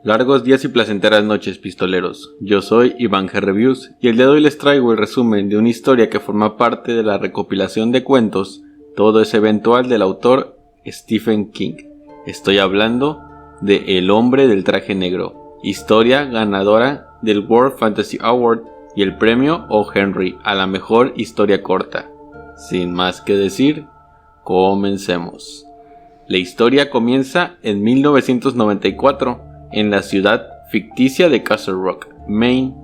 Largos días y placenteras noches, pistoleros. Yo soy Iván G. Reviews y el día de hoy les traigo el resumen de una historia que forma parte de la recopilación de cuentos Todo es eventual del autor Stephen King. Estoy hablando de El hombre del traje negro, historia ganadora del World Fantasy Award y el premio O. Henry a la mejor historia corta. Sin más que decir, comencemos. La historia comienza en 1994 en la ciudad ficticia de Castle Rock, Maine.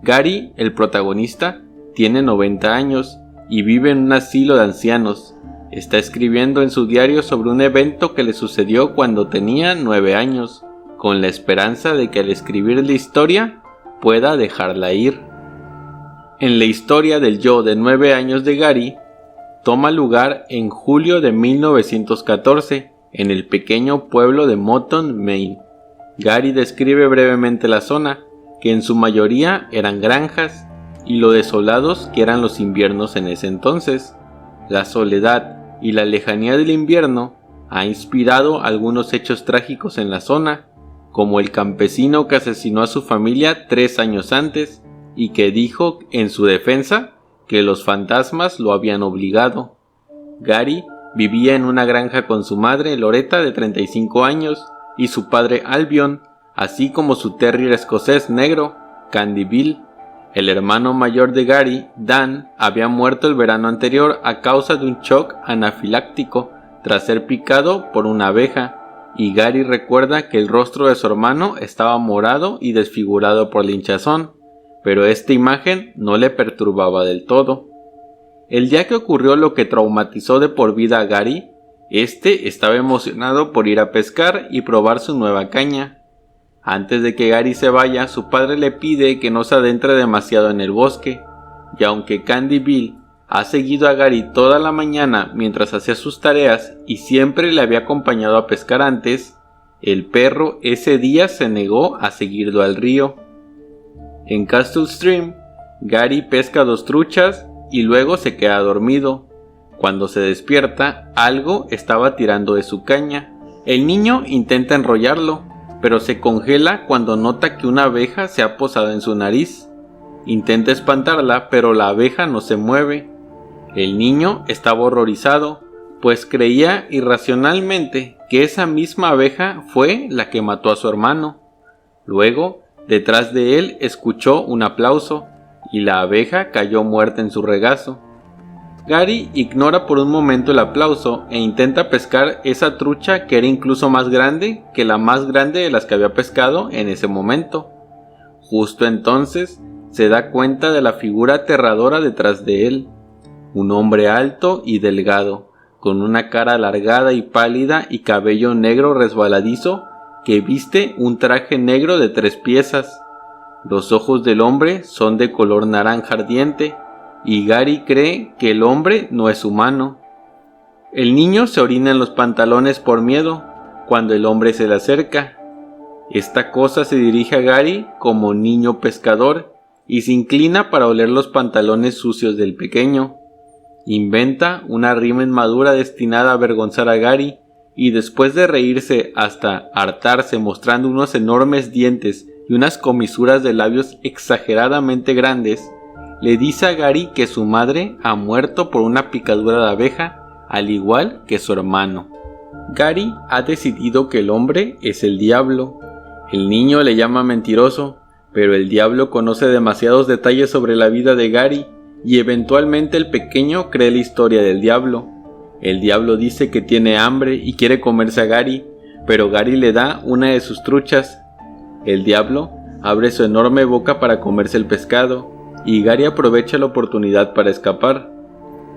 Gary, el protagonista, tiene 90 años y vive en un asilo de ancianos. Está escribiendo en su diario sobre un evento que le sucedió cuando tenía 9 años, con la esperanza de que al escribir la historia pueda dejarla ir. En la historia del yo de 9 años de Gary, toma lugar en julio de 1914 en el pequeño pueblo de Mouton, Maine. Gary describe brevemente la zona, que en su mayoría eran granjas, y lo desolados que eran los inviernos en ese entonces. La soledad y la lejanía del invierno ha inspirado algunos hechos trágicos en la zona, como el campesino que asesinó a su familia 3 años antes y que dijo en su defensa que los fantasmas lo habían obligado. Gary vivía en una granja con su madre Loretta de 35 años y su padre Albion, así como su terrier escocés negro, Candy Bill. El hermano mayor de Gary, Dan, había muerto el verano anterior a causa de un shock anafiláctico tras ser picado por una abeja, y Gary recuerda que el rostro de su hermano estaba morado y desfigurado por la hinchazón, pero esta imagen no le perturbaba del todo. El día que ocurrió lo que traumatizó de por vida a Gary, estaba emocionado por ir a pescar y probar su nueva caña. Antes de que Gary se vaya, su padre le pide que no se adentre demasiado en el bosque, y aunque Candy Bill ha seguido a Gary toda la mañana mientras hacía sus tareas y siempre le había acompañado a pescar antes, el perro ese día se negó a seguirlo al río. En Castle Stream, Gary pesca 2 truchas y luego se queda dormido. Cuando se despierta, algo estaba tirando de su caña. El niño intenta enrollarlo, pero se congela cuando nota que una abeja se ha posado en su nariz. Intenta espantarla, pero la abeja no se mueve. El niño estaba horrorizado, pues creía irracionalmente que esa misma abeja fue la que mató a su hermano. Luego, detrás de él escuchó un aplauso, y la abeja cayó muerta en su regazo. Gary ignora por un momento el aplauso e intenta pescar esa trucha que era incluso más grande que la más grande de las que había pescado en ese momento. Justo entonces se da cuenta de la figura aterradora detrás de él, un hombre alto y delgado, con una cara alargada y pálida y cabello negro resbaladizo que viste un traje negro de 3 piezas. Los ojos del hombre son de color naranja ardiente, y Gary cree que el hombre no es humano. El niño se orina en los pantalones por miedo cuando el hombre se le acerca. Esta cosa se dirige a Gary como niño pescador y se inclina para oler los pantalones sucios del pequeño. Inventa una rima inmadura destinada a avergonzar a Gary y después de reírse hasta hartarse mostrando unos enormes dientes y unas comisuras de labios exageradamente grandes, le dice a Gary que su madre ha muerto por una picadura de abeja, al igual que su hermano. Gary ha decidido que el hombre es el diablo. El niño le llama mentiroso, pero el diablo conoce demasiados detalles sobre la vida de Gary y eventualmente el pequeño cree la historia del diablo. El diablo dice que tiene hambre y quiere comerse a Gary, pero Gary le da una de sus truchas. El diablo abre su enorme boca para comerse el pescado, y Gary aprovecha la oportunidad para escapar.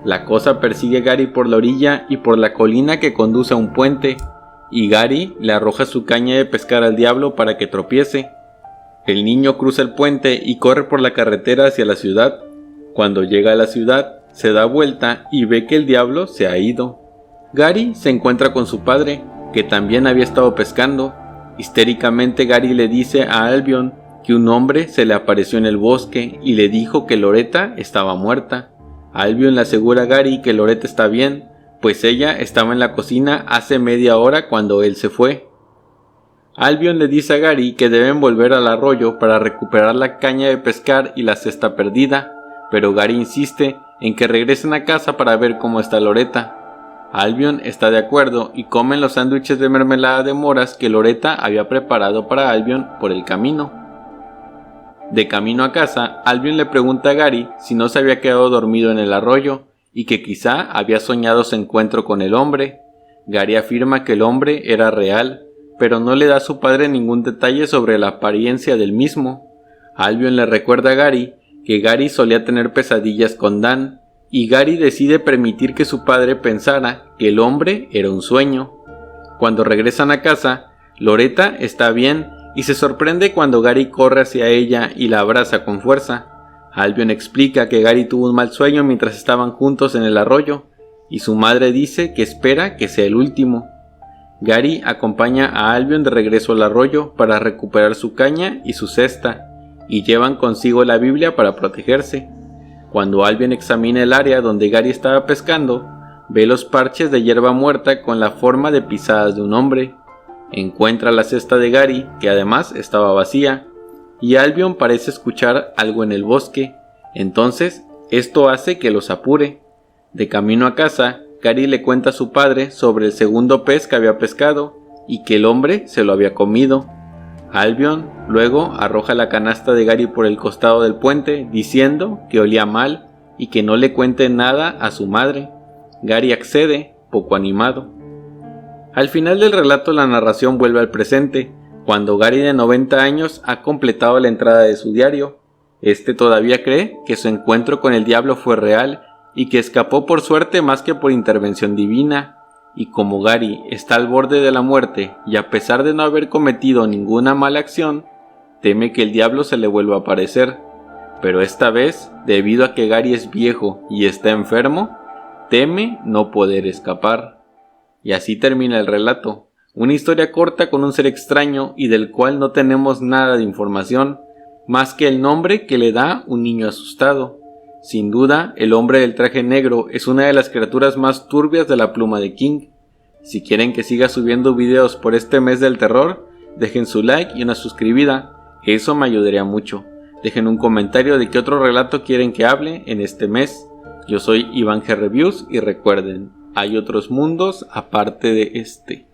La cosa persigue a Gary por la orilla y por la colina que conduce a un puente, y Gary le arroja su caña de pescar al diablo para que tropiece. El niño cruza el puente y corre por la carretera hacia la ciudad. Cuando llega a la ciudad, se da vuelta y ve que el diablo se ha ido. Gary se encuentra con su padre, que también había estado pescando. Histéricamente Gary le dice a Albion que un hombre se le apareció en el bosque y le dijo que Loretta estaba muerta. Albion le asegura a Gary que Loretta está bien, pues ella estaba en la cocina hace media hora cuando él se fue. Albion le dice a Gary que deben volver al arroyo para recuperar la caña de pescar y la cesta perdida, pero Gary insiste en que regresen a casa para ver cómo está Loretta. Albion está de acuerdo y comen los sándwiches de mermelada de moras que Loretta había preparado para Albion por el camino. De camino a casa, Albion le pregunta a Gary si no se había quedado dormido en el arroyo y que quizá había soñado su encuentro con el hombre. Gary afirma que el hombre era real, pero no le da a su padre ningún detalle sobre la apariencia del mismo. Albion le recuerda a Gary que Gary solía tener pesadillas con Dan, y Gary decide permitir que su padre pensara que el hombre era un sueño. Cuando regresan a casa, Loretta está bien y se sorprende cuando Gary corre hacia ella y la abraza con fuerza. Albion explica que Gary tuvo un mal sueño mientras estaban juntos en el arroyo, y su madre dice que espera que sea el último. Gary acompaña a Albion de regreso al arroyo para recuperar su caña y su cesta, y llevan consigo la Biblia para protegerse. Cuando Albion examina el área donde Gary estaba pescando, ve los parches de hierba muerta con la forma de pisadas de un hombre. Encuentra la cesta de Gary, que además estaba vacía, y Albion parece escuchar algo en el bosque. Entonces, esto hace que los apure. De camino a casa, Gary le cuenta a su padre sobre el segundo pez que había pescado y que el hombre se lo había comido. Albion luego arroja la canasta de Gary por el costado del puente diciendo que olía mal y que no le cuente nada a su madre. Gary accede, poco animado. Al final del relato la narración vuelve al presente, cuando Gary de 90 años ha completado la entrada de su diario. Este todavía cree que su encuentro con el diablo fue real y que escapó por suerte más que por intervención divina, y como Gary está al borde de la muerte y a pesar de no haber cometido ninguna mala acción, teme que el diablo se le vuelva a aparecer, pero esta vez, debido a que Gary es viejo y está enfermo, teme no poder escapar. Y así termina el relato, una historia corta con un ser extraño y del cual no tenemos nada de información, más que el nombre que le da un niño asustado. Sin duda, el hombre del traje negro es una de las criaturas más turbias de la pluma de King. Si quieren que siga subiendo videos por este mes del terror, dejen su like y una suscribida, eso me ayudaría mucho. Dejen un comentario de qué otro relato quieren que hable en este mes. Yo soy Iván G Reviews y recuerden, hay otros mundos aparte de este.